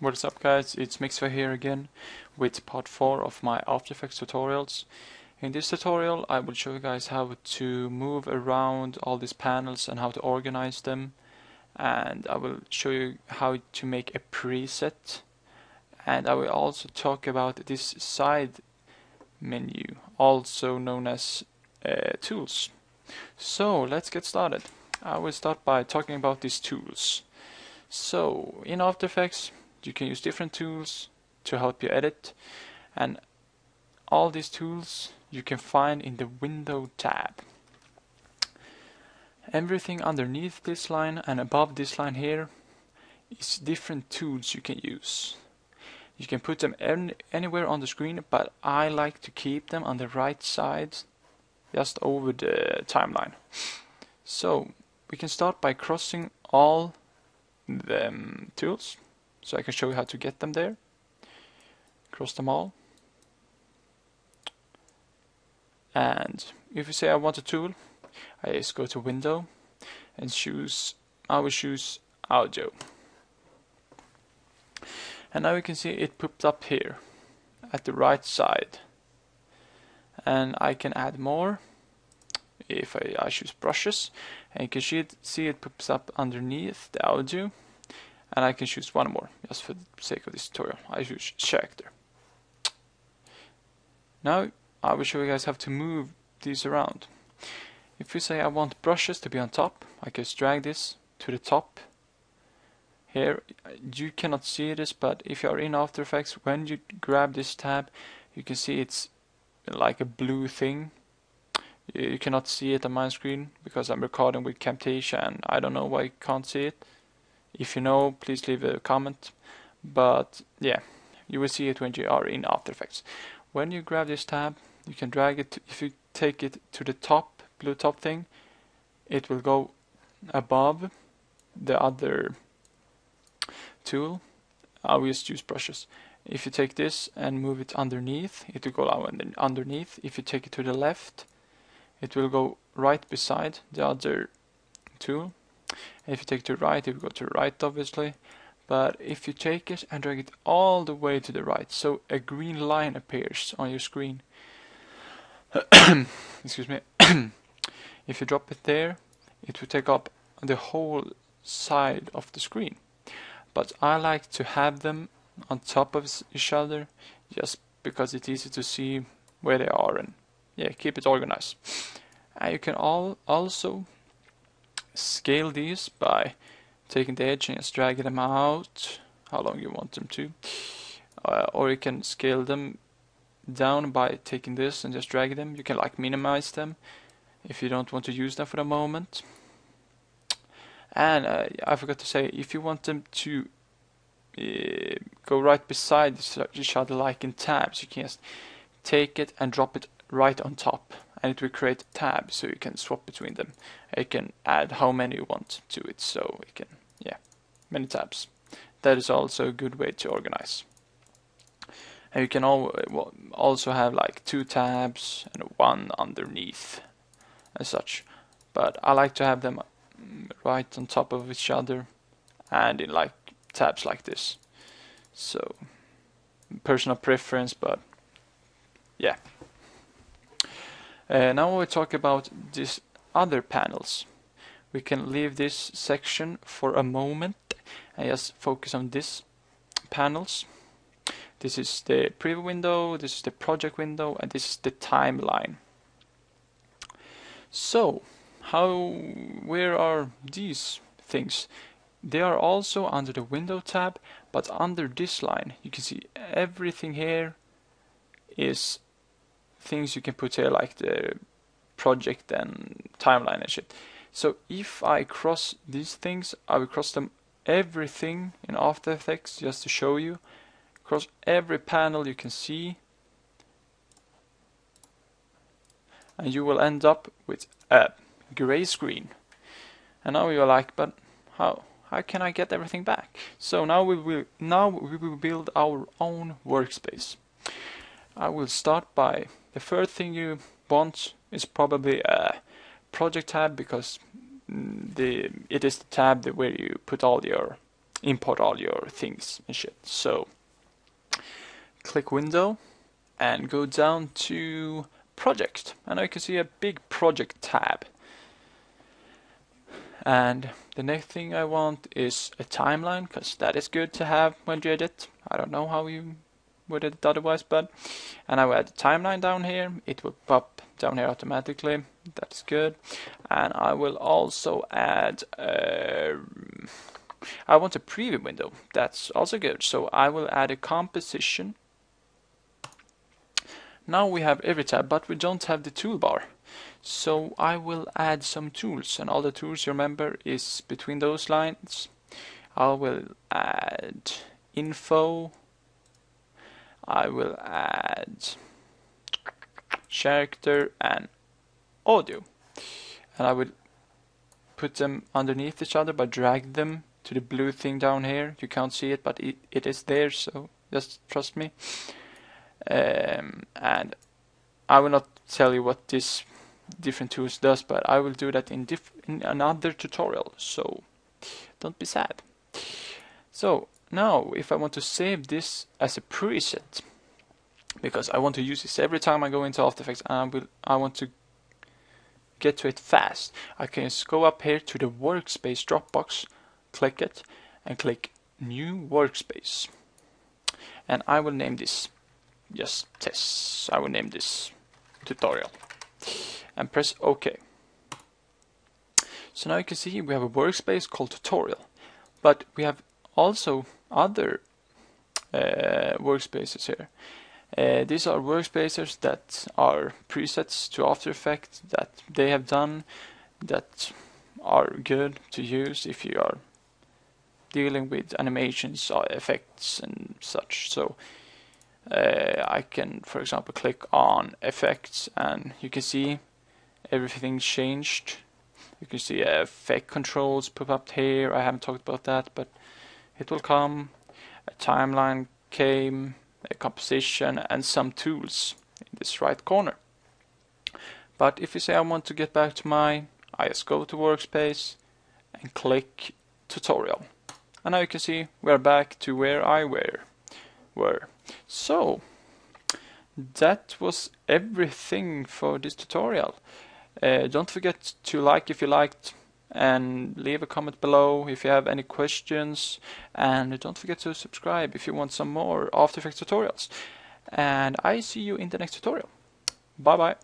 What is up, guys? It's Smexifyy here again with part 4 of my After Effects tutorials. In this tutorial I will show you guys how to move around all these panels and how to organize them, and I will show you how to make a preset, and I will also talk about this side menu, also known as tools. So let's get started. I will start by talking about these tools. So in After Effects you can use different tools to help you edit, and all these tools you can find in the Window tab. Everything underneath this line and above this line here is different tools you can use. You can put them anywhere on the screen, but I like to keep them on the right side, just over the timeline. So we can start by crossing all the tools, so I can show you how to get them there. Cross them all, and if you say I want a tool, I just go to Window and I will choose Audio, and now you can see it popped up here at the right side, and I can add more if I choose brushes, and you can see it pops up underneath the audio, and I can choose one more just for the sake of this tutorial. I choose character. Now I will show you guys how to move these around. If we say I want brushes to be on top, I can just drag this to the top. Here you cannot see this, but if you are in After Effects, when you grab this tab, you can see it's like a blue thing. You cannot see it on my screen because I'm recording with Camtasia and I don't know why you can't see it. If you know, please leave a comment. But yeah, you will see it when you are in After Effects. When you grab this tab, you can drag it. If you take it to the top, blue top thing, it will go above the other tool. I will just use brushes. If you take this and move it underneath, it will go underneath. If you take it to the left, it will go right beside the other tool. And if you take it to the right, it will go to the right, obviously. But if you take it and drag it all the way to the right, so a green line appears on your screen. Excuse me. If you drop it there, it will take up the whole side of the screen. But I like to have them on top of each other, just because it's easy to see where they are, and yeah, keep it organized. And you can also scale these by taking the edge and just dragging them out how long you want them to, or you can scale them down by taking this and just dragging them. You can like minimize them if you don't want to use them for the moment. And I forgot to say, if you want them to go right beside each other like in tabs, you can just take it and drop it right on top, and it will create tabs so you can swap between them. You can add how many you want to it, so you can, yeah, many tabs. That is also a good way to organize. And you can also have like 2 tabs and 1 underneath and such, but I like to have them right on top of each other and in like tabs like this. So personal preference, but yeah. Now we talk about these other panels. We can leave this section for a moment and just focus on these panels. This is the preview window, this is the project window, and this is the timeline. So where are these things? They are also under the Window tab, but under this line you can see everything here is things you can put here, like the project and timeline and shit. So if I cross these things, I will cross them everything in After Effects just to show you. Cross every panel you can see, and you will end up with a gray screen. And now you're like, but how can I get everything back? So now we will build our own workspace. I will start by, the first thing you want is probably a project tab, because it is the tab where you put all your import all your things and shit. So click Window and go down to Project, and now you can see a big Project tab. And the next thing I want is a timeline, because that is good to have when you edit. I don't know how you would edit otherwise, but and I will add a timeline down here. It will pop down here automatically. That's good. And I will also add I want a preview window. That's also good. So I will add a composition. Now we have every tab, but we don't have the toolbar. So I will add some tools, and all the tools you remember is between those lines. I will add info. I will add character and audio, and I will put them underneath each other by dragging them to the blue thing down here. You can't see it, but it is there, so just trust me. And I will not tell you what this different tools does, but I will do that in another tutorial, so don't be sad. So now if I want to save this as a preset, because I want to use this every time I go into After Effects and I want to get to it fast, I can just go up here to the Workspace Dropbox, click it, and click New Workspace. And I will name this just test. I will name this tutorial and press OK. So now you can see we have a workspace called tutorial, but we have also other workspaces here. These are workspaces that are presets to After Effects that they have done that are good to use if you are dealing with animations or effects and such. So I can, for example, click on effects and you can see everything changed. You can see effect controls pop up here. I haven't talked about that, but it will come. A timeline came, a composition, and some tools in this right corner. But if you say I want to get back to mine, I just go to Workspace and click Tutorial. And now you can see we're back to where I were. So that was everything for this tutorial. Don't forget to like if you liked, and leave a comment below if you have any questions, and don't forget to subscribe if you want some more After Effects tutorials. And I see you in the next tutorial. Bye bye.